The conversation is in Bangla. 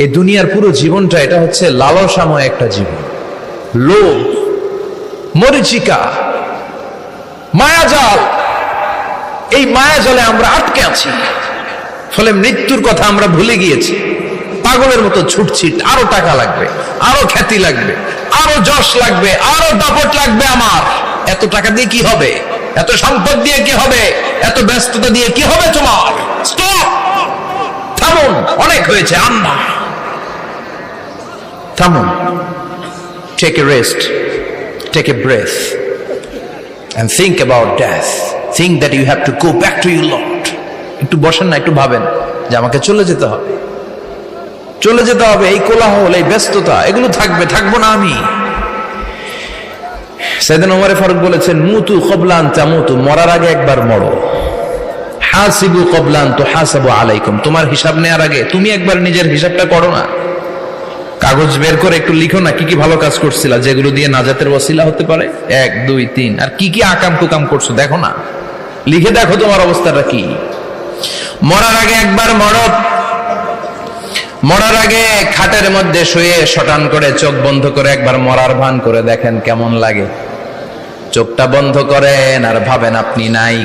এই দুনিয়ার পুরো জীবনটা এটা হচ্ছে লালসাময় একটা জীবন, লোভ, মরিচিকা, মায়াজাল। এই মায়াজালে আমরা আটকে আছি, ফলে মৃত্যুর কথা আমরা ভুলে গিয়েছি। পাগলের মতো ছুটছি, আরো টাকা লাগবে, আরো খ্যাতি লাগবে, আরো যশ লাগবে, আরো দাপট লাগবে। আমার এত টাকা দিয়ে কি হবে? এত সম্পদ দিয়ে কি হবে? এত ব্যস্ততা দিয়ে কি হবে? তোমার স্টপ, থামুন, অনেক হয়েছে। আন্না, থামুন, take a rest, take a breath and think about death. Think that you have to go back to your Lord. একটু বসেন না, একটু ভাবেন যে আমাকে চলে যেতে হবে, চলে যেতে হবে। এই কোলাহল, এই ব্যস্ততা, এগুলো থাকবে, থাকবো না আমি। সাইয়েদনা ওমর ফারুক বলেছেন, মুতু ক্বাবলা আন তামুতু, মরার আগে একবার মরো। হাসিবু ক্বাবলা আন তুহাসাবু আলাইকুম, তোমার হিসাব নেওয়ার আগে তুমি একবার নিজের হিসাবটা করো না। কাগজ বের করে একটু লিখো না কি কি ভালো কাজ করছিলা, যেগুলো দিয়ে নাজাতের ওসিলা হতে পারে। 1 2 3, আর কি কি আকাম কুকাম করছো দেখো না, লিখে দেখো তোমার অবস্থাটা কি। মরার আগে একবার মরো। মরার আগে খাটের মধ্যে শুয়ে শটান করে চোখ বন্ধ করে একবার মরার ভান করে দেখেন কেমন লাগে। চোখটা বন্ধ করেন আর ভাবেন আপনি নাই।